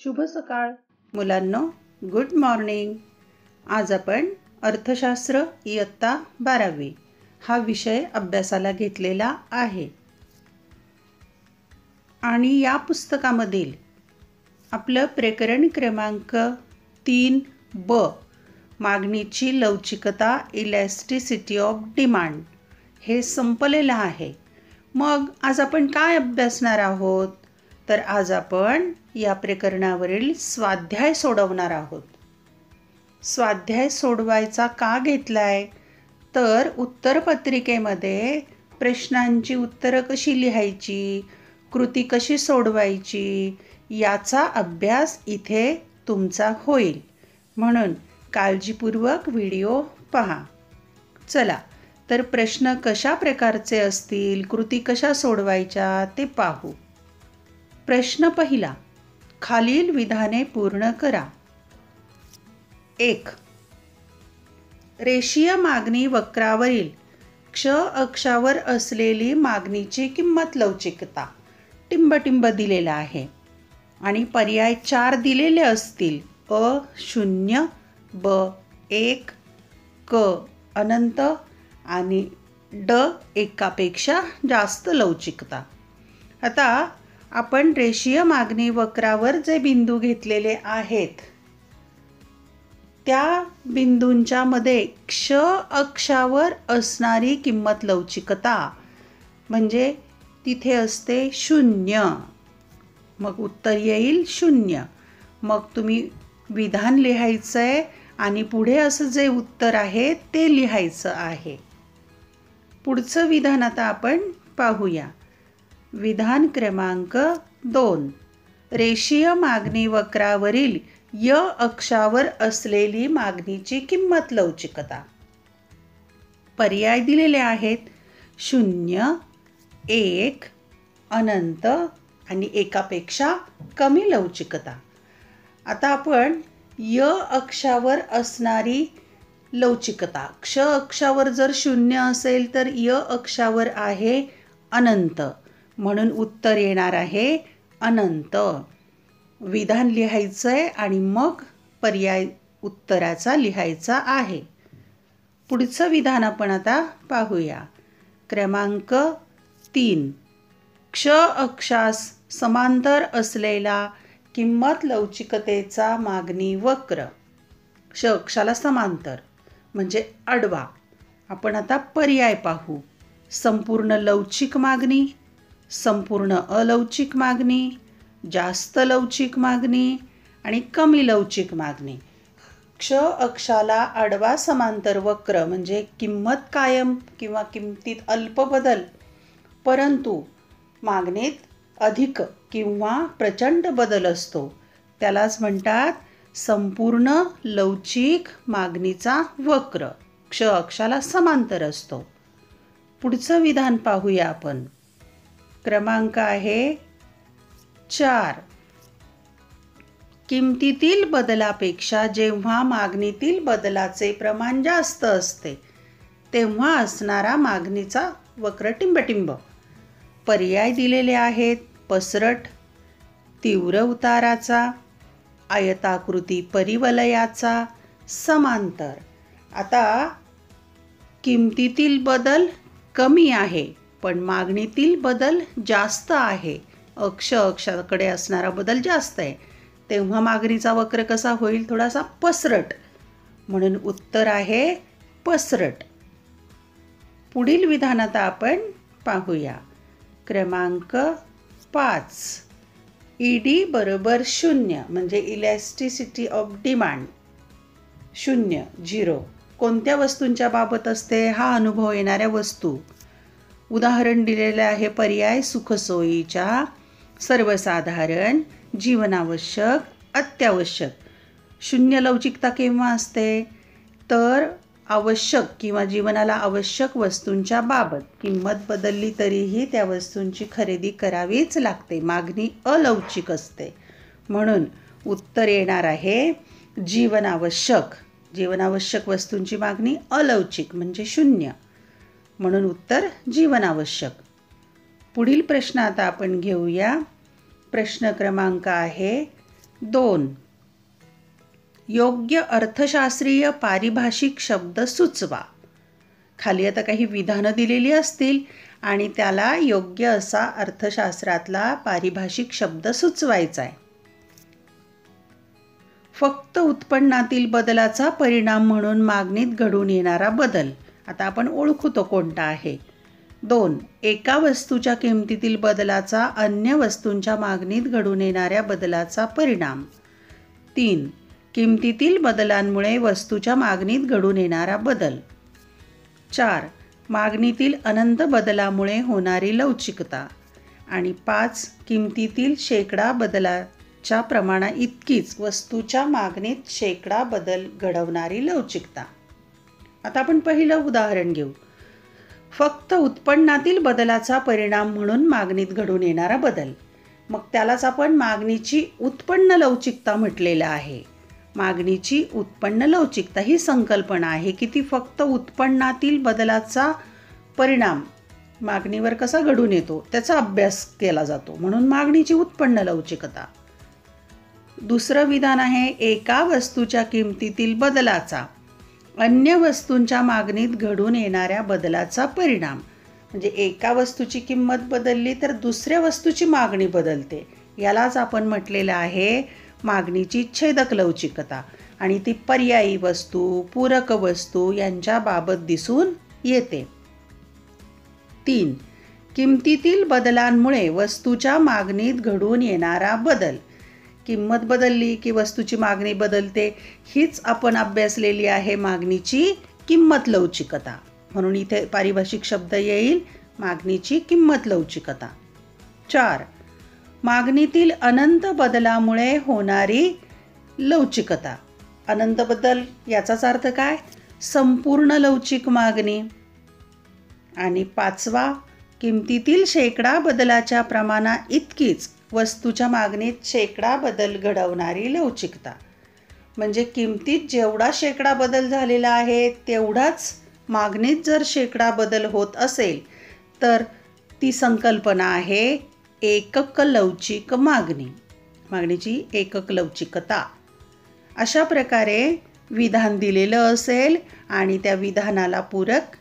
शुभ सकाळ मुलांनो, गुड मॉर्निंग. आज आपण अर्थशास्त्र इयत्ता 12वी हा विषय अभ्यासाला घेतलेला आहे. आणि या पुस्तकामधील आपलं प्रकरण क्रमांक 3B मागणीची लवचिकता, इलॅस्टिसिटी ऑफ डिमांड हे संपलेलं आहे. मग आज आपण काय अभ्यासणार आहोत? तर आज आपण या प्रकरणावरील स्वाध्याय सोडवणार आहोत. स्वाध्याय सोडवायचा का घेतलाय? तर उत्तरपत्रिकेमध्ये प्रश्नांची उत्तरं कशी लिहायची, कृती कशी सोडवायची याचा अभ्यास इथे तुमचा होईल. म्हणून काळजीपूर्वक व्हिडिओ पहा. चला तर प्रश्न कशा प्रकारचे असतील, कृती कशा सोडवायच्या ते पाहू. प्रश्न पहिला, खालील विधाने पूर्ण करा. 1. रेषीय मागणी वक्रावरील क्ष अक्षावर असलेली मागणीची किंमत लवचिकता टिंबटिंब दिलेला आहे आणि पर्याय 4 दिलेले असतील. अ 0, ब 1, क अनंत आणि ड एकापेक्षा जास्त लवचिकता. आता आपण रेषीय मागणी वक्रावर जे बिंदू घेतलेले आहेत त्या बिंदूंच्या मध्ये क्ष अक्षावर असणारी किंमत लवचिकता म्हणजे तिथे असते 0. मग उत्तर येईल 0. मग तुम्ही विधान लिहायचं आहे आणि पुढे असं जे उत्तर आहे ते लिहायचं आहे. पुढचं विधान आता आपण पाहूया. विधान क्रमांक 2. रेषीय मागणी वक्रावरील य अक्षावर असलेली मागणीची किंमत लवचिकता. पर्याय दिलेले आहेत 0, 1, अनंत आणि एकापेक्षा कमी लवचिकता. आता आपण य अक्षावर असणारी लवचिकता, क्ष अक्षावर जर 0 असेल तर य अक्षावर आहे अनंत, म्हणून उत्तर येणार आहे अनंत. विधान लिहायचं आहे आणि मग पर्याय उत्तराचा लिहायचा आहे. पुढचं विधान आपण आता पाहूया. क्रमांक 3. क्ष अक्षास समांतर असलेला किंमत लवचिकतेचा मागणी वक्र. क्ष अक्षाला समांतर म्हणजे आडवा. आपण आता पर्याय पाहू. संपूर्ण लवचिक मागणी, संपूर्ण अलवचिक मागणी, जास्त लवचिक मागणी आणि कमी लवचिक मागणी. क्ष अक्षाला आडवा समांतर वक्र म्हणजे किंमत कायम किंवा किंमतीत अल्प बदल, परंतु मागणीत अधिक किंवा प्रचंड बदल असतो, त्यालाच म्हणतात संपूर्ण लवचिक मागणीचा वक्र. क्ष अक्षाला समांतर असतो. पुढचं विधान पाहूया आपण. क्रमांक आहे 4. किमतीतील बदलापेक्षा जेव्हा मागणीतील बदलाचे प्रमाण जास्त असते तेव्हा असणारा मागणीचा वक्र टिंबटिंब. पर्याय दिलेले आहेत पसरट, तीव्र उताराचा, आयताकृती परिवलयाचा, समांतर. आता किमतीतील बदल कमी आहे पण मागणीतील बदल जास्त आहे, अक्ष अक्षाकडे असणारा बदल जास्त आहे, तेव्हा मागणीचा वक्र कसा होईल? थोडासा पसरट, म्हणून उत्तर आहे पसरट. पुढील विधान आता आपण पाहूया. क्रमांक 5. ईडी बरोबर 0 म्हणजे इलॅस्टिसिटी ऑफ डिमांड 0, 0 कोणत्या वस्तूंच्या बाबत असते? हा अनुभव येणाऱ्या वस्तू. उदाहरण दिलेलं आहे पर्याय सुखसोयीच्या, सर्वसाधारण, जीवनावश्यक, अत्यावश्यक. 0 लवचिकता केव्हा असते? तर आवश्यक किंवा जीवनाला आवश्यक वस्तूंच्या बाबत किंमत बदलली तरीही त्या वस्तूंची खरेदी करावीच लागते, मागणी अलवचिक असते, म्हणून उत्तर येणार आहे जीवनावश्यक. जीवनावश्यक वस्तूंची मागणी अलवचिक म्हणजे 0, म्हणून उत्तर जीवनावश्यक. पुढील प्रश्न आता आपण घेऊया. प्रश्न क्रमांक आहे 2. योग्य अर्थशास्त्रीय पारिभाषिक शब्द सुचवा. खाली आता काही विधानं दिलेली असतील आणि त्याला योग्य असा अर्थशास्त्रातला पारिभाषिक शब्द सुचवायचा आहे. फक्त उत्पन्नातील बदलाचा परिणाम म्हणून मागणीत घडून येणारा बदल. आता आपण ओळखू तो कोणता आहे. 2. एका वस्तूच्या किमतीतील बदलाचा अन्य वस्तूंच्या मागणीत घडून येणाऱ्या बदलाचा परिणाम. 3. किमतीतील बदलांमुळे वस्तूच्या मागणीत घडून येणारा बदल. 4. मागणीतील अनंत बदलामुळे होणारी लवचिकता. आणि 5. किमतीतील शेकडा बदलाच्या प्रमाणा इतकीच वस्तूच्या मागणीत शेकडा बदल घडवणारी लवचिकता. आता आपण पहिलं उदाहरण घेऊ. फक्त उत्पन्नातील बदलाचा परिणाम म्हणून मागणीत घडून येणारा बदल. मग त्यालाच आपण मागणीची उत्पन्न लवचिकता म्हटलेलं आहे. मागणीची उत्पन्न लवचिकता ही संकल्पना आहे की ती फक्त उत्पन्नातील बदलाचा परिणाम मागणीवर कसा घडून येतो त्याचा अभ्यास केला जातो, म्हणून मागणीची उत्पन्न लवचिकता. दुसरं विधान आहे एका वस्तूच्या किमतीतील बदलाचा अन्य वस्तूंच्या मागणीत घडून येणाऱ्या बदलाचा परिणाम. म्हणजे एका वस्तूची किंमत बदलली तर दुसऱ्या वस्तूची मागणी बदलते. यालाच आपण म्हटलेलं आहे मागणीची छेदक लवचिकता. आणि ती पर्यायी वस्तू, पूरक वस्तू यांच्या बाबत दिसून येते. 3. किमतीतील बदलांमुळे वस्तूच्या मागणीत घडून येणारा बदल. किंमत बदलली की वस्तूची मागणी बदलते. हीच आपण अभ्यासलेली आहे मागणीची किंमत लवचिकता. म्हणून इथे पारिभाषिक शब्द येईल मागणीची किंमत लवचिकता. 4. मागणीतील अनंत बदलामुळे होणारी लवचिकता. अनंत बदल याचाच अर्थ काय? संपूर्ण लवचिक मागणी. आणि 5. किमतीतील शेकडा बदलाच्या प्रमाणा इतकीच वस्तूच्या मागणीत शेकडा बदल घडवणारी लवचिकता. म्हणजे किमतीत जेवढा शेकडा बदल झालेला आहे तेवढाच मागणीत जर शेकडा बदल होत असेल तर ती संकल्पना आहे एकक लवचिक मागणी. मागणीची एकक लवचिकता. अशा प्रकारे विधान दिलेलं असेल आणि त्या विधानाला पूरक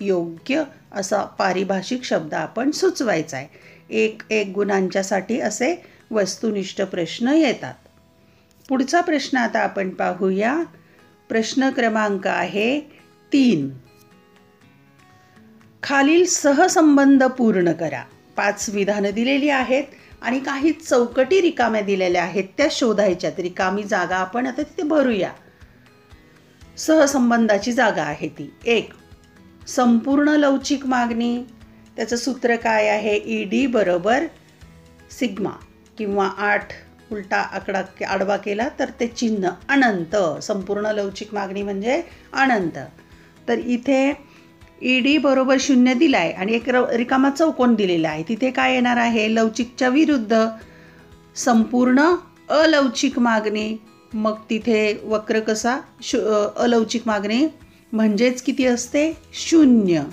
योग्य असा पारिभाषिक शब्द आपण सुचवायचा आहे. एक गुणांच्यासाठी असे वस्तुनिष्ठ प्रश्न येतात. पुढचा प्रश्न आता आपण पाहूया. प्रश्न क्रमांक आहे 3. खालील सहसंबंध पूर्ण करा. 5 विधानं दिलेली आहेत आणि काही चौकटी रिकाम्या दिलेल्या आहेत, त्या शोधायच्यात. रिकामी जागा आपण आता तिथे भरूया. सहसंबंधाची जागा आहे ती. 1. संपूर्ण लवचिक मागणी. त्याचं सूत्र काय आहे? ED बरोबर सिग्मा किंवा 8 उलटा आकडा आडवा केला तर ते चिन्ह अनंत. संपूर्ण लवचिक मागणी म्हणजे अनंत. तर इथे ED बरोबर 0 दिला आहे आणि एक रिकामा चौकोन दिलेला आहे. तिथे काय येणार आहे? लवचिकच्या विरुद्ध संपूर्ण अलवचिक मागणी. मग तिथे वक्र कसा? अलवचिक मागणी म्हणजेच किती असते? 0.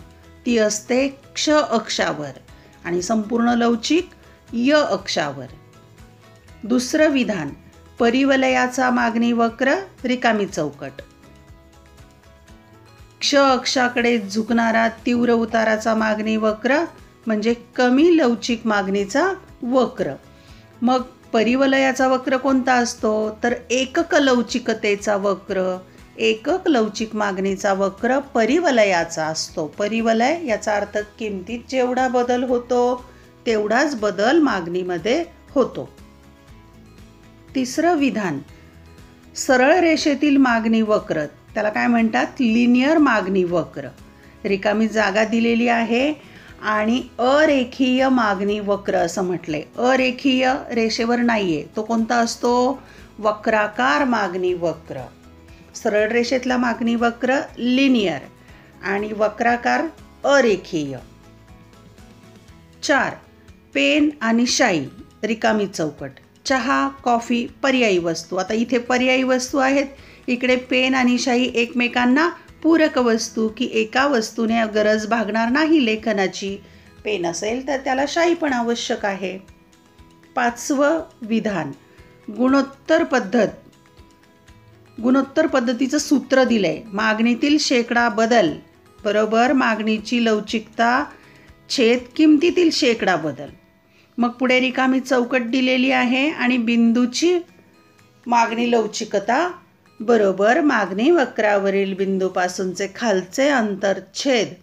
ती असते क्ष अक्षावर आणि संपूर्ण लवचिक य अक्षावर. दुसरं विधान परिवलयाचा मागणी वक्र रिकामी चौकट. क्ष अक्षाकडे झुकणारा तीव्र उताराचा मागणी वक्र म्हणजे कमी लवचिक मागणीचा वक्र. मग परिवलयाचा वक्र कोणता असतो? तर एकक लवचिकतेचा वक्र. एकक लवचिक मागणीचा वक्र परिवलयाचा असतो. परिवलय याचा अर्थ किमतीत जेवढा बदल होतो तेवढाच बदल मागणीमध्ये होतो. तिसरं विधान सरळ रेषेतील मागणी वक्र. त्याला काय म्हणतात? लिनियर मागणी वक्र. रिकामी जागा दिलेली आहे आणि अरेखीय मागणी वक्र असं म्हटलंय. अरेखीय रेषेवर नाहीये. तो कोणता असतो? वक्राकार मागणी वक्र. सरळ रेषेतला मागणी वक्र लिनियर आणि वक्राकार अरेखीय. 4. पेन आणि शाई रिकामी चौकट. चहा, कॉफी पर्यायी वस्तू. आता इथे पर्यायी वस्तू आहेत. इकडे पेन आणि शाई एकमेकांना पूरक वस्तू की एका वस्तूने गरज भागणार नाही लेखनाची. पेन असेल तर त्याला शाई पण आवश्यक आहे. 5वं विधान गुणोत्तर पद्धतीचं सूत्र दिलंय. मागणीतील शेकडा बदल बरोबर मागणीची लवचिकता छेद किमतीतील शेकडा बदल. मग पुढे रिकामी चौकट दिलेली आहे आणि बिंदूची मागणी लवचिकता बरोबर मागणी वक्रावरील बिंदूपासूनचे खालचे अंतर छेद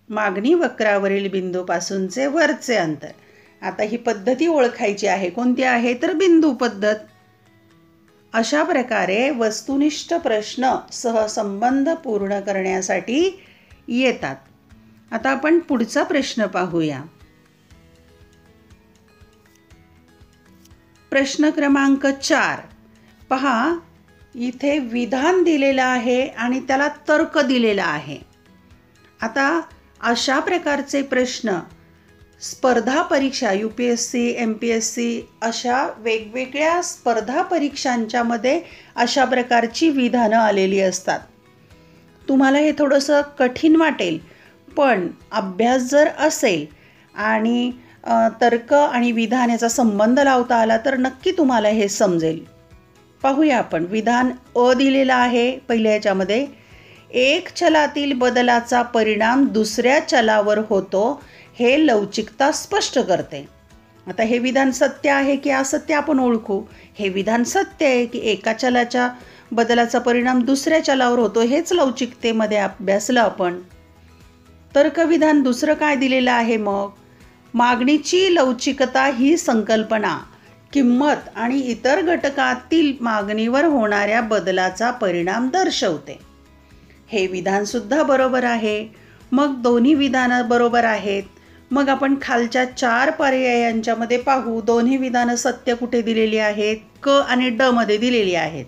मागणी वक्रावरील बिंदूपासूनचे वरचे अंतर. आता ही पद्धती ओळखायची आहे. कोणती आहे तर बिंदू पद्धत. अशा प्रकारे वस्तुनिष्ठ प्रश्न सहसंबंध पूर्ण करण्यासाठी येतात. आता आपण पुढचा प्रश्न पाहूया. प्रश्न क्रमांक 4. पहा, इथे विधान दिलेलं आहे आणि त्याला तर्क दिलेला आहे. आता अशा प्रकारचे प्रश्न स्पर्धा परीक्षा UPSC MPSC अशा वेगवेगळ्या स्पर्धा परीक्षांच्यामध्ये अशा प्रकारची विधानं आलेली असतात. तुम्हाला हे थोडंसं कठीण वाटेल, पण अभ्यास जर असेल आणि तर्क आणि विधान याचा संबंध लावता आला तर नक्की तुम्हाला हे समजेल. पाहूया आपण. विधान अ दिलेला आहे पहिल्या ह्याच्यामध्ये. एक चलातील बदलाचा परिणाम दुसऱ्या चलावर होतो हे लवचिकता स्पष्ट करते. आता हे विधान सत्य आहे की असत्य आपण ओळखू. हे विधान सत्य आहे की एका चलाच्या बदलाचा परिणाम दुसऱ्या चलावर होतो, हेच लवचिकतेमध्ये अभ्यासलं आपण. तर्कविधान दुसरं काय दिलेलं आहे मग? मागणीची लवचिकता ही संकल्पना किंमत आणि इतर घटकातील मागणीवर होणाऱ्या बदलाचा परिणाम दर्शवते. हे विधानसुद्धा बरोबर आहे. मग दोन्ही विधानं बरोबर आहेत. मग आपण खालच्या 4 पर्यायांच्यामध्ये पाहू. दोन्ही विधानं सत्य कुठे दिलेली आहेत? क आणि ड मध्ये दिलेली आहेत.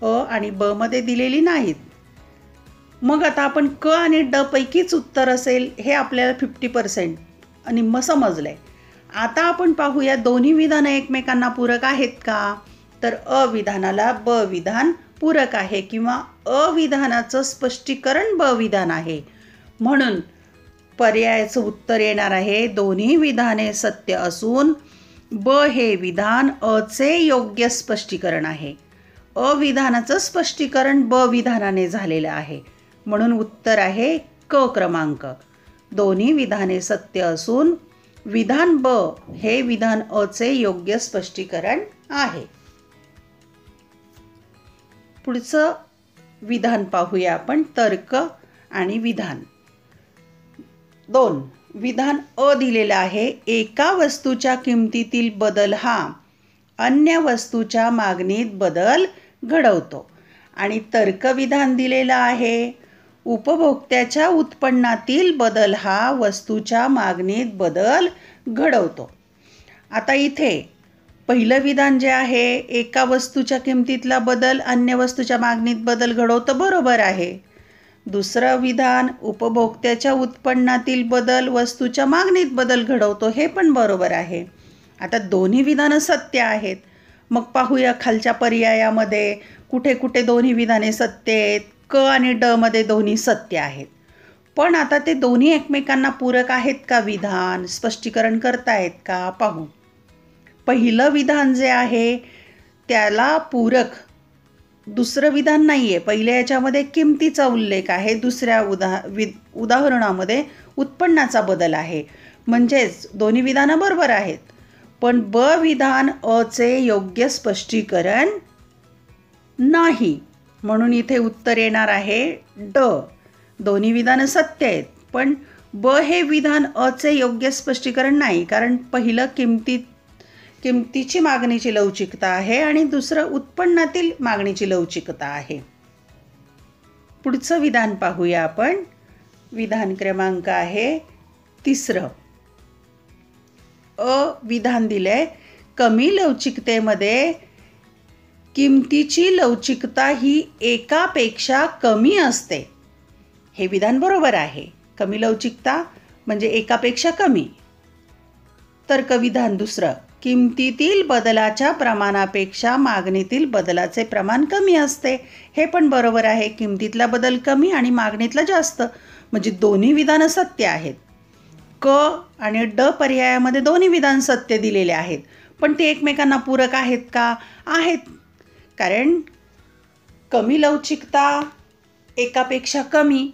अ आणि ब मध्ये दिलेली नाहीत. मग आता आपण क आणि ड पैकीच उत्तर असेल हे आपल्याला 50% निम्म समजलंय. आता आपण पाहूया दोन्ही विधानं एकमेकांना पूरक आहेत का? तर अ विधानाला ब विधान पूरक आहे किंवा अ विधानाचं स्पष्टीकरण ब विधान आहे. म्हणून पर्यायाचं उत्तर येणार आहे दोन्ही विधाने सत्य असून ब हे विधान अचे योग्य स्पष्टीकरण आहे. अ विधानाचं स्पष्टीकरण ब विधानाने झालेलं आहे. म्हणून उत्तर आहे क क्रमांक. दोन्ही विधाने सत्य असून विधान ब हे विधान अचे योग्य स्पष्टीकरण आहे. पुढचं विधान पाहूया आपण. तर्क आणि विधान. 2. विधान अ दिलेलं आहे. एका वस्तूच्या किमतीतील बदल हा अन्य वस्तूच्या मागणीत बदल घडवतो. आणि तर्क विधान दिलेलं आहे. उपभोक्त्याच्या उत्पन्नातील बदल हा वस्तूच्या मागणीत बदल घडवतो. आता इथे पहिलं विधान जे आहे, एका वस्तूच्या किमतीतला बदल अन्य वस्तूच्या मागणीत बदल घडवतो, बरोबर आहे. दुसरं विधान उपभोक्त्याच्या उत्पन्नातील बदल वस्तूच्या मागणीत बदल घडवतो, हे पण बरोबर आहे. आता दोन्ही विधानं सत्य आहेत. मग पाहूया खालच्या पर्यायामध्ये कुठे कुठे दोन्ही विधाने सत्य आहेत. क आणि ड मध्ये दोन्ही सत्य आहेत. पण आता ते दोन्ही एकमेकांना पूरक आहेत का? विधान स्पष्टीकरण करतायत का? पाहू. पहिलं विधान जे आहे त्याला पूरक दुसरं विधान नाही आहे. पहिल्या याच्यामध्ये किमतीचा उल्लेख आहे. दुसऱ्या उदाहरणामध्ये उत्पन्नाचा बदल आहे. म्हणजेच दोन्ही विधानं बरोबर आहेत. पण ब विधान अचे योग्य स्पष्टीकरण नाही. म्हणून इथे उत्तर येणार आहे ड. दोन्ही विधानं सत्य आहेत पण ब हे विधान अचे योग्य स्पष्टीकरण नाही. कारण पहिलं किमतीची मागणीची लवचिकता आहे आणि दुसरं उत्पन्नातील मागणीची लवचिकता आहे. पुढचं विधान पाहूया आपण. विधान क्रमांक आहे 3. अ विधान दिलंय. कमी लवचिकतेमध्ये किमतीची लवचिकता ही एकापेक्षा कमी असते. हे विधान बरोबर आहे. कमी लवचिकता म्हणजे एकापेक्षा कमी. तर्कविधान दुसरं. किमतीतील बदलाच्या प्रमाणापेक्षा मागणीतील बदलाचे प्रमाण कमी असते. हे पण बरोबर आहे. किमतीतला बदल कमी आणि मागणीतला जास्त. म्हणजे दोन्ही विधानं सत्य आहेत. क आणि ड पर्यायामध्ये दोन्ही विधान सत्य दिलेले आहेत. पण ते एकमेकांना पूरक आहेत का? आहेत. कारण कमी लवचिकता एकापेक्षा कमी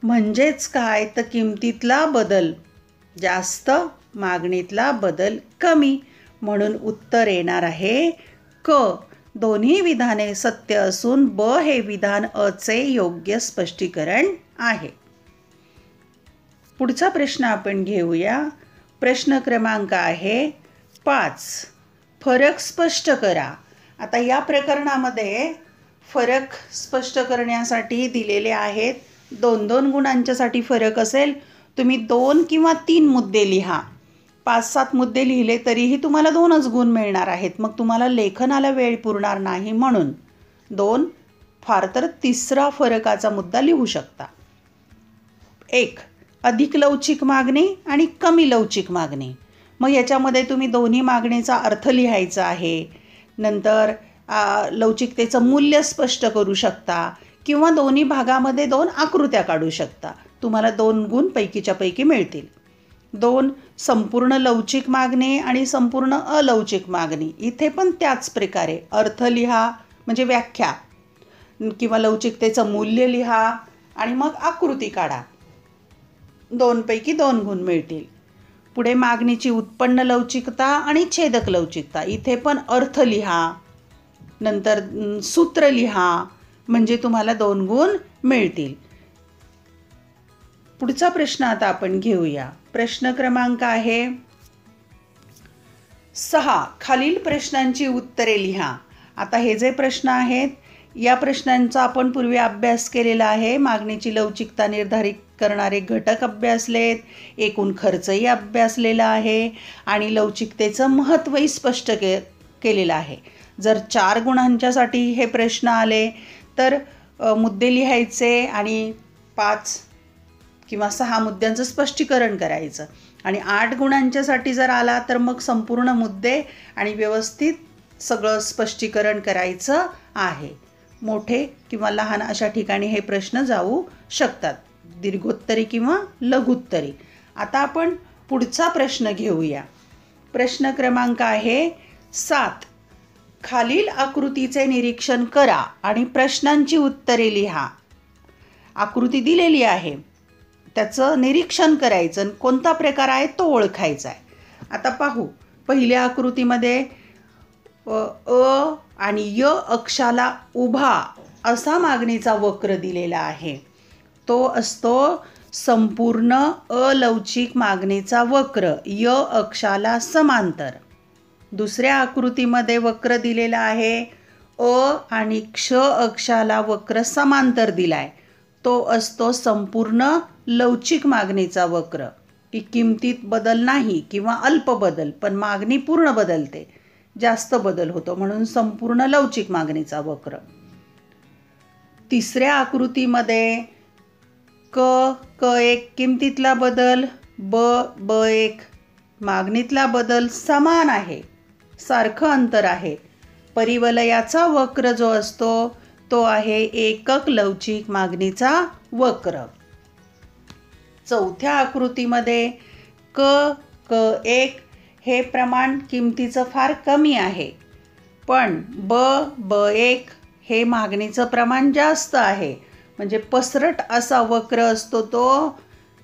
म्हणजेच काय, तर किमतीतला बदल जास्त, मागणीतला बदल कमी. म्हणून उत्तर येणार आहे क. दोन्ही विधाने सत्य असून ब हे विधान अचे योग्य स्पष्टीकरण आहे. पुढचा प्रश्न आपण घेऊया. प्रश्न क्रमांक आहे 5. फरक स्पष्ट करा. आता या प्रकरणामध्ये फरक स्पष्ट करण्यासाठी दिलेले आहेत. 2-2 गुणांच्यासाठी फरक असेल, तुम्ही 2 किंवा 3 मुद्दे लिहा. 5-7 मुद्दे लिहिले तरीही तुम्हाला 2च गुण मिळणार आहेत. मग तुम्हाला लेखनाला वेळ पुरणार नाही, म्हणून 2, फार तर 3रा फरकाचा मुद्दा लिहू शकता. 1. अधिक लवचिक मागणी आणि कमी लवचिक मागणी. मग याच्यामध्ये तुम्ही दोन्ही मागणीचा अर्थ लिहायचा आहे. नंतर लवचिकतेचं मूल्य स्पष्ट करू शकता किंवा दोन्ही भागामध्ये 2 आकृत्या काढू शकता. तुम्हाला 2 गुण पैकीच्या पैकी मिळतील. 2. संपूर्ण लवचिक मागणी आणि संपूर्ण अलवचिक मागणी. इथे पण त्याच प्रकारे अर्थ लिहा, म्हणजे व्याख्या, किंवा लवचिकतेचं मूल्य लिहा आणि मग आकृती काढा. 2 पैकी 2 गुण मिळतील. पुढे मागणीची उत्पन्न लवचिकता आणि छेदक लवचिकता. इथे पण अर्थ लिहा, नंतर सूत्र लिहा, म्हणजे तुम्हाला 2 गुण मिळतील. पुढचा प्रश्न आता आपण घेऊया. प्रश्न क्रमांक आहे 6. खालील प्रश्नांची उत्तरे लिहा. आता हे जे प्रश्न आहेत, या प्रश्नांचा आपण पूर्वी अभ्यास केलेला आहे. मागणीची लवचिकता निर्धारित करणारे घटक अभ्यासलेत, एकूण खर्चही अभ्यासलेला आहे आणि लवचिकतेचं महत्त्वही स्पष्ट केलेलं आहे. जर 4 गुणांच्यासाठी हे प्रश्न आले तर मुद्दे लिहायचे आणि 5 किंवा 6 मुद्द्यांचं स्पष्टीकरण करायचं. आणि 8 गुणांच्यासाठी जर आला तर मग संपूर्ण मुद्दे आणि व्यवस्थित सगळं स्पष्टीकरण करायचं आहे. मोठे किंवा लहान अशा ठिकाणी हे प्रश्न जाऊ शकतात, दीर्घोत्तरी किंवा लघुत्तरी. आता आपण पुढचा प्रश्न घेऊया. प्रश्न क्रमांक आहे 7. खालील आकृतीचे निरीक्षण करा आणि प्रश्नांची उत्तरे लिहा. आकृती दिलेली आहे, त्याचं निरीक्षण करायचं, कोणता प्रकार आहे तो ओळखायचा आहे. आता पाहू. पहिल्या आकृतीमध्ये अ आणि य अक्षाला उभा असा मागणीचा वक्र दिलेला आहे. तो असतो संपूर्ण अलवचिक मागणीचा वक्र, य अक्षाला समांतर. दुसऱ्या आकृतीमध्ये वक्र दिलेला आहे, अ आणि क्ष अक्षाला वक्र समांतर दिलाय. तो असतो संपूर्ण लवचिक मागणीचा वक्र, की किमतीत बदल नाही किंवा अल्प बदल, पण मागणी पूर्ण बदलते, जास्त बदल होतो, म्हणून संपूर्ण लवचिक मागणीचा वक्र. तिसऱ्या आकृतीमध्ये क1 किमतीतला बदल, ब1 मागणीतला बदल समान आहे, सारखं अंतर आहे. परिवलयाचा वक्र जो असतो तो आहे एकक लवचिक मागणीचा वक्र. चौथ्या आकृतीमध्ये क1 हे प्रमाण किमतीचं फार कमी आहे, पण ब1 हे मागणीचं प्रमाण जास्त आहे, म्हणजे पसरट असा वक्र असतो तो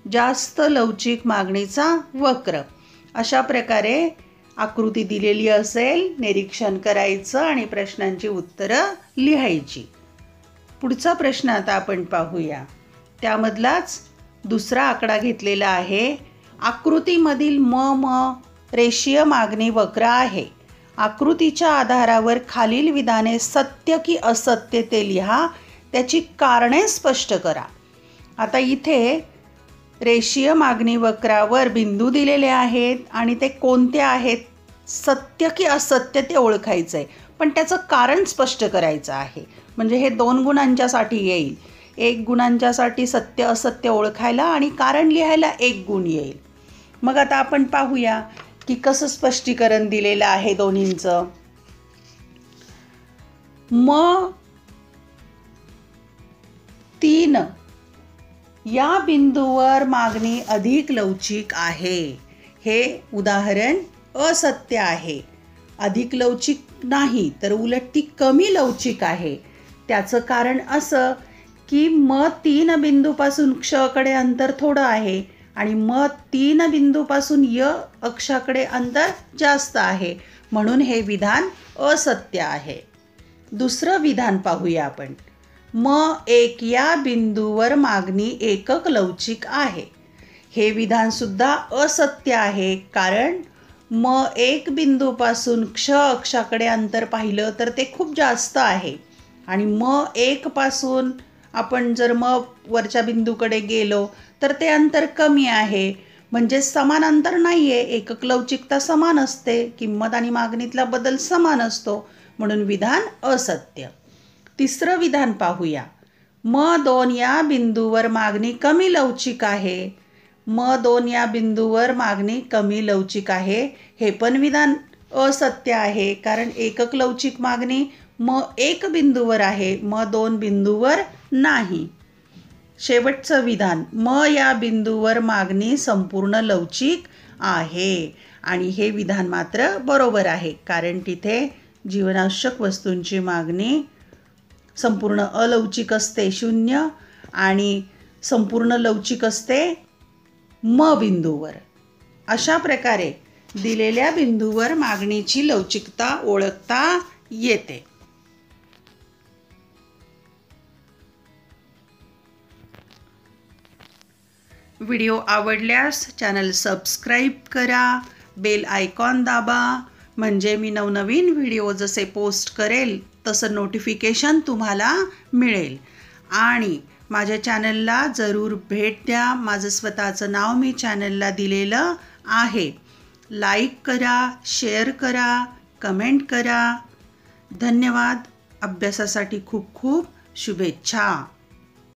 जास्त लवचिक मागणीचा वक्र. अशा प्रकारे आकृती दिलेली असेल, निरीक्षण करायचं आणि प्रश्नांची उत्तरं लिहायची. पुढचा प्रश्न आता आपण पाहूया. त्यामधलाच दुसरा आकडा घेतलेला आहे. आकृतीमधील म रेषीय मागणी वक्र आहे. आकृतीच्या आधारावर खालील विधाने सत्य की असत्य ते लिहा. त्याची कारणे स्पष्ट करा. आता इथे रेषीय मागणी वक्रावर बिंदू दिलेले आहेत आणि ते कोणते आहेत, सत्य की असत्य ते ओळखायचं आहे, पण त्याचं कारण स्पष्ट करायचं आहे. म्हणजे हे 2 गुणांच्यासाठी येईल. 1 गुणांच्यासाठी सत्य असत्य ओळखायला आणि कारण लिहायला 1 गुण येईल. मग आता आपण पाहूया की कसं स्पष्टीकरण दिलेलं आहे दोन्हींचं. म 3 या बिंदूवर मागणी अधिक लवचिक आहे. हे उदाहरण असत्य आहे. अधिक लवचिक नाही, तर उलट ती कमी लवचिक आहे. त्याचं कारण असं की म 3 बिंदूपासून क्षकडे अंतर थोडं आहे आणि म 3 बिंदूपासून य अक्षाकडे अंतर जास्त आहे, म्हणून हे विधान असत्य आहे. दुसरं विधान पाहूया आपण. म1 या बिंदूवर मागणी एकक लवचिक आहे. हे विधान सुद्धा असत्य आहे, कारण म1 बिंदूपासून क्ष अक्षाकडे अंतर पाहिलं तर ते खूप जास्त आहे आणि म1 पासून आपण जर वरच्या बिंदूकडे गेलो तर ते अंतर कमी आहे, म्हणजे समान अंतर नाही आहे. एकक लवचिकता समान असते, किंमत आणि मागणीतला बदल समान असतो, म्हणून विधान असत्य. तिसरं विधान पाहूया. म2 या बिंदूवर मागणी कमी लवचिक आहे. म2 या बिंदूवर मागणी कमी लवचिक आहे, हे पण विधान असत्य आहे, कारण एकक लवचिक मागणी म1 बिंदूवर आहे, म2 बिंदूवर नाही. शेवटचं विधान. म या बिंदूवर मागणी संपूर्ण लवचिक आहे, आणि हे विधान मात्र बरोबर आहे, कारण तिथे जीवनावश्यक वस्तूंची मागणी संपूर्ण अलवचिक असते 0 आणि संपूर्ण लवचिक असते म बिंदूवर. अशा प्रकारे दिलेल्या बिंदूवर मागणीची लवचिकता ओळखता येते. व्हिडिओ आवडल्यास चॅनल सबस्क्राईब करा, बेल आयकॉन दाबा, म्हणजे मी नवनवीन व्हिडिओ जसे पोस्ट करेल तसं नोटिफिकेशन तुम्हाला मिळेल. आणि माझ्या चॅनलला जरूर भेट द्या. माझं स्वतःचं नाव मी चॅनलला दिलेलं आहे. लाईक करा, शेअर करा, कमेंट करा. धन्यवाद. अभ्यासासाठी खूप खूप शुभेच्छा.